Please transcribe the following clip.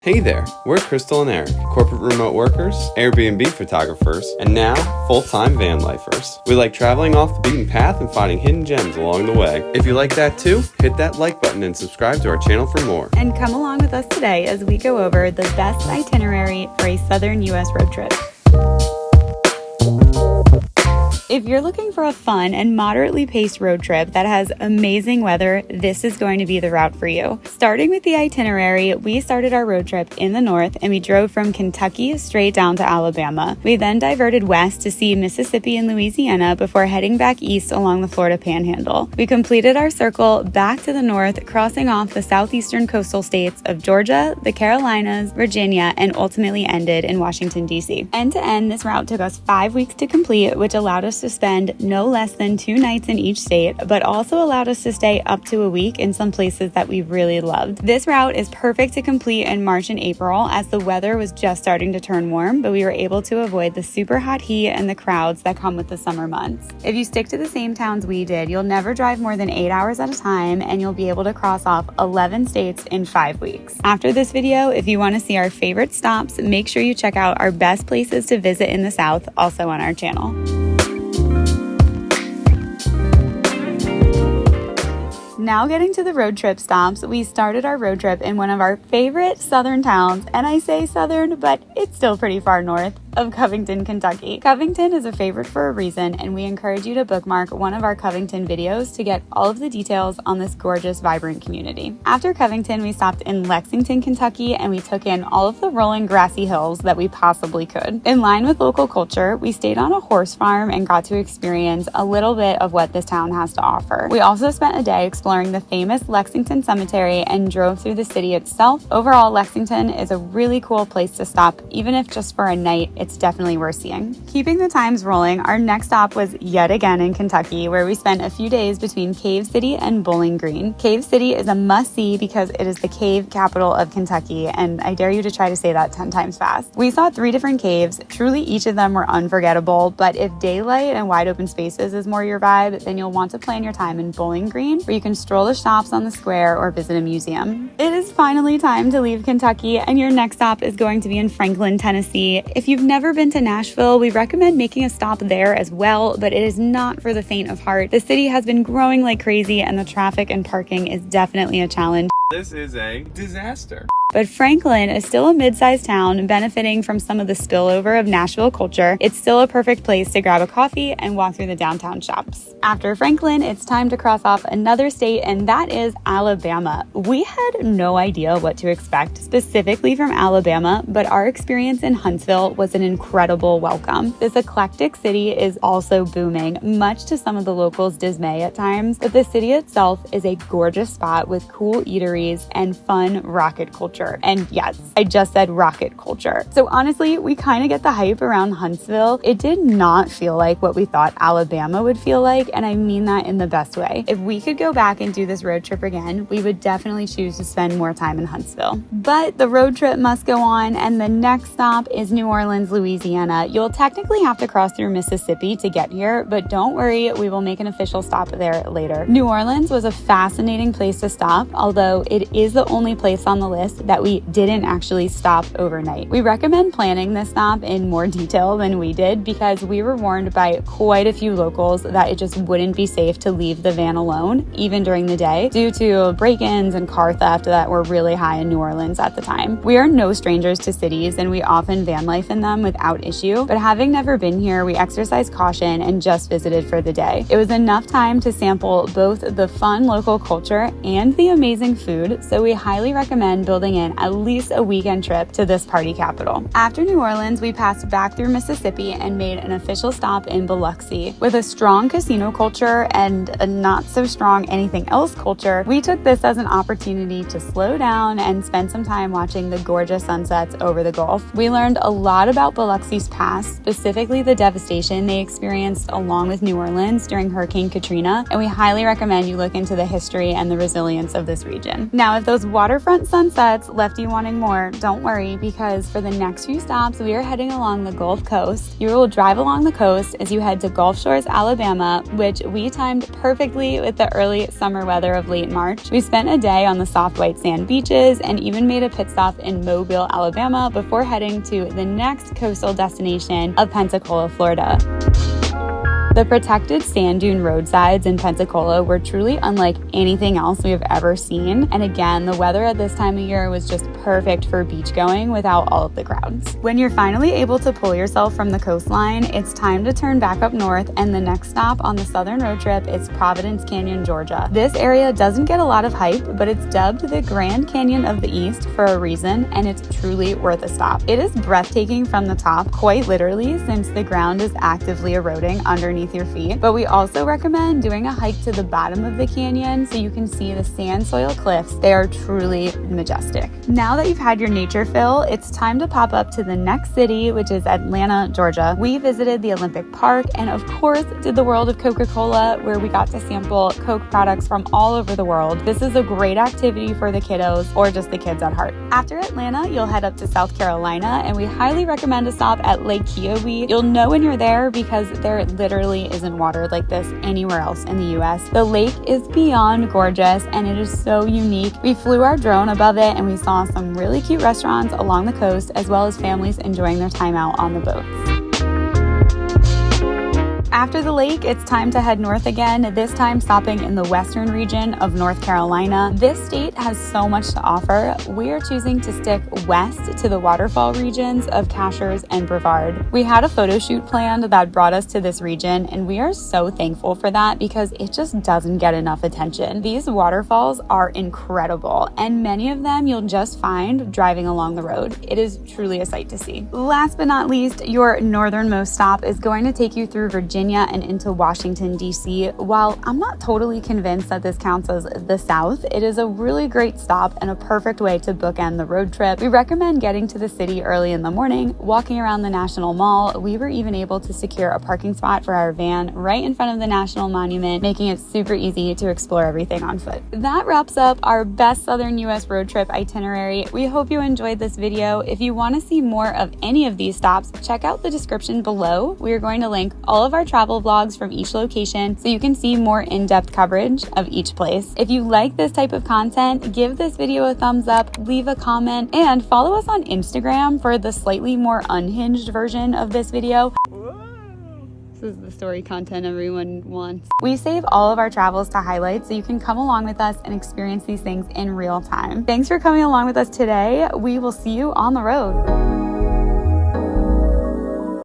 Hey there, we're Crystal and Eric, corporate remote workers, Airbnb photographers, and now full-time van lifers. We like traveling off the beaten path and finding hidden gems along the way. If you like that too, hit that like button and subscribe to our channel for more. And come along with us today as we go over the best itinerary for a southern U.S. road trip. If you're looking for a fun and moderately paced road trip that has amazing weather, this is going to be the route for you. Starting with the itinerary, we started our road trip in the north and we drove from Kentucky straight down to Alabama. We then diverted west to see Mississippi and Louisiana before heading back east along the Florida Panhandle. We completed our circle back to the north, crossing off the southeastern coastal states of Georgia, the Carolinas, Virginia, and ultimately ended in Washington, D.C. End to end, this route took us 5 weeks to complete, which allowed us to spend no less than 2 nights in each state, but also allowed us to stay up to a week in some places that we really loved. This route is perfect to complete in March and April as the weather was just starting to turn warm, but we were able to avoid the super hot heat and the crowds that come with the summer months. If you stick to the same towns we did, you'll never drive more than 8 hours at a time and you'll be able to cross off 11 states in 5 weeks. After this video, if you want to see our favorite stops, make sure you check out our best places to visit in the South, also on our channel. Now getting to the road trip stops, we started our road trip in one of our favorite southern towns, and I say southern, but it's still pretty far north, of Covington, Kentucky. Covington is a favorite for a reason, and we encourage you to bookmark one of our Covington videos to get all of the details on this gorgeous, vibrant community. After Covington, we stopped in Lexington, Kentucky, and we took in all of the rolling grassy hills that we possibly could. In line with local culture, we stayed on a horse farm and got to experience a little bit of what this town has to offer. We also spent a day exploring the famous Lexington Cemetery and drove through the city itself. Overall, Lexington is a really cool place to stop, even if just for a night. It's definitely worth seeing. Keeping the times rolling, our next stop was yet again in Kentucky, where we spent a few days between Cave City and Bowling Green. Cave City is a must-see because it is the cave capital of Kentucky, and I dare you to try to say that 10 times fast. We saw 3 different caves. Truly, each of them were unforgettable, but if daylight and wide open spaces is more your vibe, then you'll want to plan your time in Bowling Green, where you can stroll the shops on the square or visit a museum. It is finally time to leave Kentucky, and your next stop is going to be in Franklin, Tennessee. If you've never been to Nashville, we recommend making a stop there as well, but it is not for the faint of heart. The city has been growing like crazy, and the traffic and parking is definitely a challenge. This is a disaster. But Franklin is still a mid-sized town benefiting from some of the spillover of Nashville culture. It's still a perfect place to grab a coffee and walk through the downtown shops. After Franklin, it's time to cross off another state, and that is Alabama. We had no idea what to expect specifically from Alabama, but our experience in Huntsville was an incredible welcome. This eclectic city is also booming, much to some of the locals' dismay at times, but the city itself is a gorgeous spot with cool eateries and fun rocket culture. And yes, I just said rocket culture. So honestly, we kind of get the hype around Huntsville. It did not feel like what we thought Alabama would feel like, and I mean that in the best way. If we could go back and do this road trip again, we would definitely choose to spend more time in Huntsville. But the road trip must go on, and the next stop is New Orleans, Louisiana. You'll technically have to cross through Mississippi to get here, but don't worry, we will make an official stop there later. New Orleans was a fascinating place to stop, although it is the only place on the list that we didn't actually stop overnight. We recommend planning this stop in more detail than we did because we were warned by quite a few locals that it just wouldn't be safe to leave the van alone, even during the day, due to break-ins and car theft that were really high in New Orleans at the time. We are no strangers to cities and we often van life in them without issue, but having never been here, we exercised caution and just visited for the day. It was enough time to sample both the fun local culture and the amazing food, so we highly recommend building in at least a weekend trip to this party capital. After New Orleans, we passed back through Mississippi and made an official stop in Biloxi. With a strong casino culture and a not so strong anything else culture, we took this as an opportunity to slow down and spend some time watching the gorgeous sunsets over the Gulf. We learned a lot about Biloxi's past, specifically the devastation they experienced along with New Orleans during Hurricane Katrina, and we highly recommend you look into the history and the resilience of this region. Now, if those waterfront sunsets that's left you wanting more, don't worry, because for the next few stops, we are heading along the Gulf Coast. You will drive along the coast as you head to Gulf Shores, Alabama, which we timed perfectly with the early summer weather of late March. We spent a day on the soft white sand beaches and even made a pit stop in Mobile, Alabama before heading to the next coastal destination of Pensacola, Florida. The protected sand dune roadsides in Pensacola were truly unlike anything else we have ever seen. And again, the weather at this time of year was just perfect for beach going without all of the crowds. When you're finally able to pull yourself from the coastline, it's time to turn back up north, and the next stop on the southern road trip is Providence Canyon, Georgia. This area doesn't get a lot of hype, but it's dubbed the Grand Canyon of the East for a reason, and it's truly worth a stop. It is breathtaking from the top, quite literally, since the ground is actively eroding underneath your feet, but we also recommend doing a hike to the bottom of the canyon so you can see the sand soil cliffs. They are truly majestic. Now that you've had your nature fill, it's time to pop up to the next city, which is Atlanta, Georgia. We visited the Olympic Park and of course did the World of Coca-Cola, where we got to sample Coke products from all over the world. This is a great activity for the kiddos or just the kids at heart. After Atlanta, you'll head up to South Carolina, and we highly recommend a stop at Lake Kobi. You'll know when you're there because there literally isn't water like this anywhere else in the US. The lake is beyond gorgeous and it is so unique. We flew our drone above it and we saw some really cute restaurants along the coast, as well as families enjoying their time out on the boats. After the lake, it's time to head north again, this time stopping in the western region of North Carolina. This state has so much to offer. We are choosing to stick west to the waterfall regions of Cashers and Brevard. We had a photo shoot planned that brought us to this region, and we are so thankful for that because it just doesn't get enough attention. These waterfalls are incredible, and many of them you'll just find driving along the road. It is truly a sight to see. Last but not least, your northernmost stop is going to take you through Virginia and into Washington, D.C. While I'm not totally convinced that this counts as the South, it is a really great stop and a perfect way to bookend the road trip. We recommend getting to the city early in the morning, walking around the National Mall. We were even able to secure a parking spot for our van right in front of the National Monument, making it super easy to explore everything on foot. That wraps up our best Southern U.S. road trip itinerary. We hope you enjoyed this video. If you want to see more of any of these stops, check out the description below. We are going to link all of our travel vlogs from each location so you can see more in-depth coverage of each place. If you like this type of content, give this video a thumbs up, leave a comment, and follow us on Instagram for the slightly more unhinged version of this video. This is the story content everyone wants. We save all of our travels to highlights so you can come along with us and experience these things in real time. Thanks for coming along with us today. We will see you on the road.